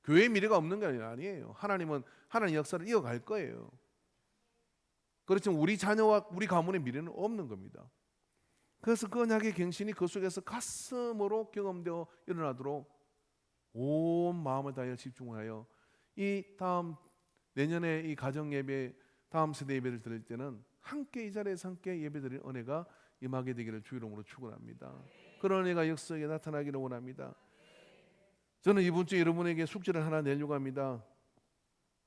교회의 미래가 없는 게 아니에요. 하나님은 하나님 역사를 이어갈 거예요. 그렇지만 우리 자녀와 우리 가문의 미래는 없는 겁니다. 그래서 그 언약의 경신이 그 속에서 가슴으로 경험되어 일어나도록 온 마음을 다하여 집중하여 이 다음 내년에 이 가정 예배 다음 세대 예배를 드릴 때는 함께 이 자리에서 함께 예배드릴 은혜가 임하게 되기를 주 이름으로 축원합니다. 그런 은혜가 역사에 나타나기를 원합니다. 저는 이번 주에 여러분에게 숙제를 하나 내려고 합니다.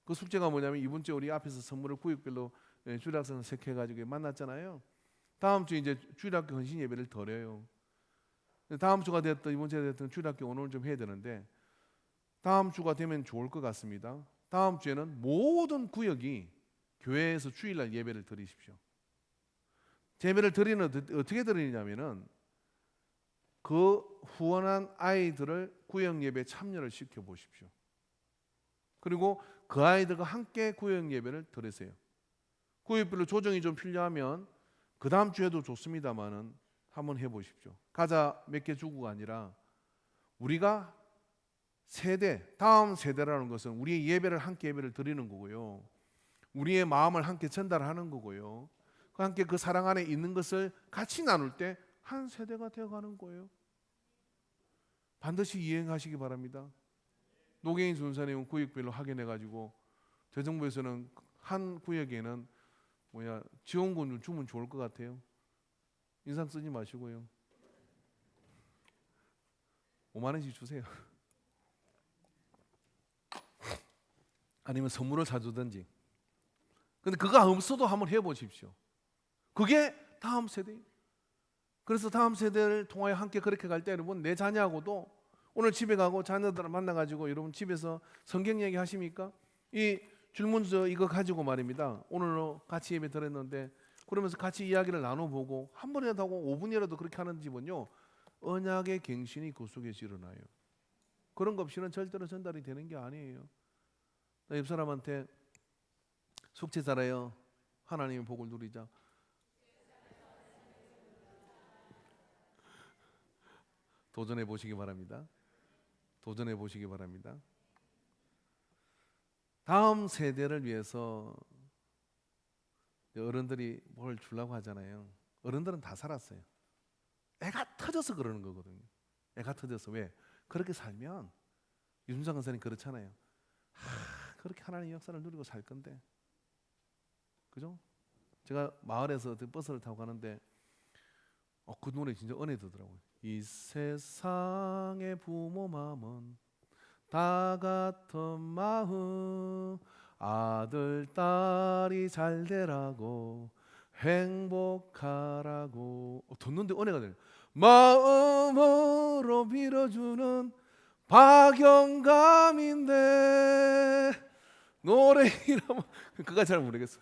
그 숙제가 뭐냐면 이번 주에 우리 앞에서 선물을 구역별로 주일학생 색해가지고 만났잖아요. 다음 주에 이제 주일학교 헌신 예배를 드려요. 다음 주가 됐든 이번 주에 됐든 주일학교 오늘 좀 해야 되는데 다음 주가 되면 좋을 것 같습니다. 다음 주에는 모든 구역이 교회에서 주일날 예배를 드리십시오. 예배를 드리는 어떻게 드리냐면은 그 후원한 아이들을 구역 예배 참여를 시켜 보십시오. 그리고 그 아이들과 함께 구역 예배를 드리세요. 구역별로 조정이 좀 필요하면 그 다음 주에도 좋습니다만은 한번 해보십시오. 과자 몇 개 주고가 아니라 우리가 세대, 다음 세대라는 것은 우리의 예배를 함께 예배를 드리는 거고요. 우리의 마음을 함께 전달하는 거고요. 함께 그 사랑 안에 있는 것을 같이 나눌 때 한 세대가 되어가는 거예요. 반드시 이행하시기 바랍니다. 노계인 전사님은 구역별로 확인해가지고 대정부에서는 한 구역에는 지원금 좀 주면 좋을 것 같아요. 인상 쓰지 마시고요. 5만 원씩 주세요. 아니면 선물을 사주든지. 근데 그거 없어도 한번 해보십시오. 그게 다음 세대. 그래서 다음 세대를 통하여 함께 그렇게 갈 때 여러분 내 자녀하고도 오늘 집에 가고 자녀들을 만나가지고 여러분 집에서 성경 얘기 하십니까? 이 줄문서 이거 가지고 말입니다. 오늘 같이 예배 드렸는데 그러면서 같이 이야기를 나눠보고 한 번이라도 하고 5분이라도 그렇게 하는 집은요 언약의 갱신이 그 속에서 일어나요. 그런 것 없이는 절대로 전달이 되는 게 아니에요. 옆 사람한테 숙제 잘해요. 하나님의 복을 누리자. 도전해 보시기 바랍니다. 도전해 보시기 바랍니다. 다음 세대를 위해서 어른들이 뭘 주려고 하잖아요. 어른들은 다 살았어요. 애가 터져서 그러는 거거든요. 애가 터져서 왜? 그렇게 살면 유순상 권사님 그렇잖아요. 그렇게 하나님 역사를 누리고 살 건데, 그죠? 제가 마을에서 버스를 타고 가는데 그 노래 진짜 은혜 되더라고요. 이 세상의 부모 마음은 다 같은 마음 아들 딸이 잘 되라고 행복하라고 듣는데 은혜가 돼요. 마음으로 빌어주는 박영감인데 노래 이러면 그가 잘 모르겠어.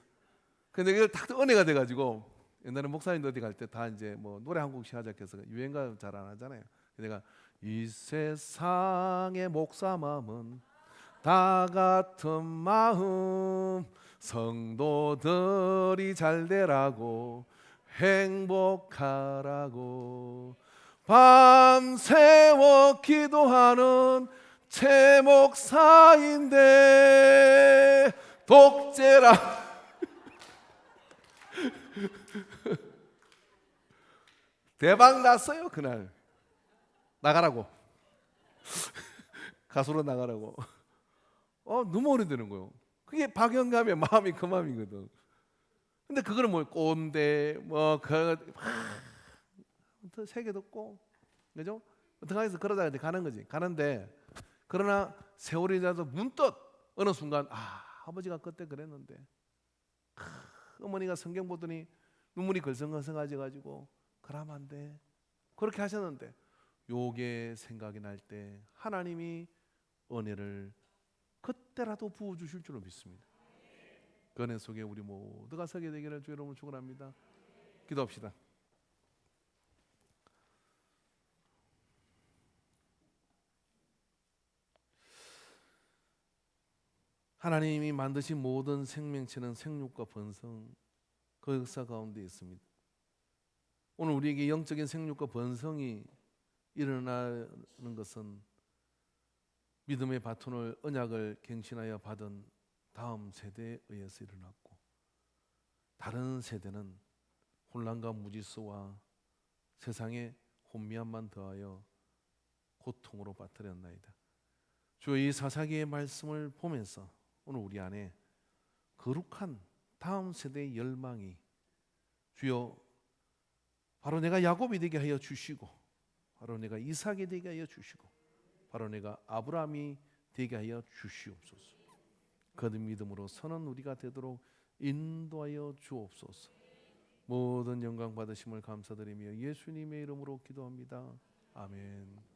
근데 이걸 딱 은혜가 돼가지고 옛날에 목사님들 어디 갈 때 다 이제 뭐 노래 한 곡씩 하자 해서 유행가 잘 안 하잖아요. 내가 이 세상의 목사 마음은 다 같은 마음 성도들이 잘 되라고 행복하라고 밤새워 기도하는 제 목사인데 독재라. 대박 났어요. 그날 나가라고. 가수로 나가라고. 너무 오래되는 거예요. 그게 박영감의 마음이 그 마음이거든. 근데 그거는 뭐 꼰대 세계 듣고 그죠? 어떻게 해서 그러다가 이제 가는 거지. 가는데 그러나 세월이 지나서 문득 어느 순간 아버지가 그때 그랬는데 어머니가 성경 보더니 눈물이 걸성걸성하셔 가지고 그러면 안 돼. 그렇게 하셨는데 요게 생각이 날 때 하나님이 은혜를 그때라도 부어주실 줄로 믿습니다. 그 은혜 속에 우리 모두가 서게 되기를 주 이름으로 축원합니다. 기도합시다. 하나님이 만드신 모든 생명체는 생육과 번성 그 역사 가운데 있습니다. 오늘 우리에게 영적인 생육과 번성이 일어나는 것은 믿음의 바톤을 언약을 갱신하여 받은 다음 세대에 의해서 일어났고 다른 세대는 혼란과 무질서와 세상의 혼미함만 더하여 고통으로 빠뜨렸나이다. 주의 이 사사기의 말씀을 보면서 오늘 우리 안에 거룩한 다음 세대의 열망이 주여 바로 내가 야곱이 되게 하여 주시고 바로 내가 이삭이 되게 하여 주시고 바로 내가 아브라함이 되게 하여 주시옵소서. 거듭 믿음으로 서는 우리가 되도록 인도하여 주옵소서. 모든 영광 받으심을 감사드리며 예수님의 이름으로 기도합니다. 아멘.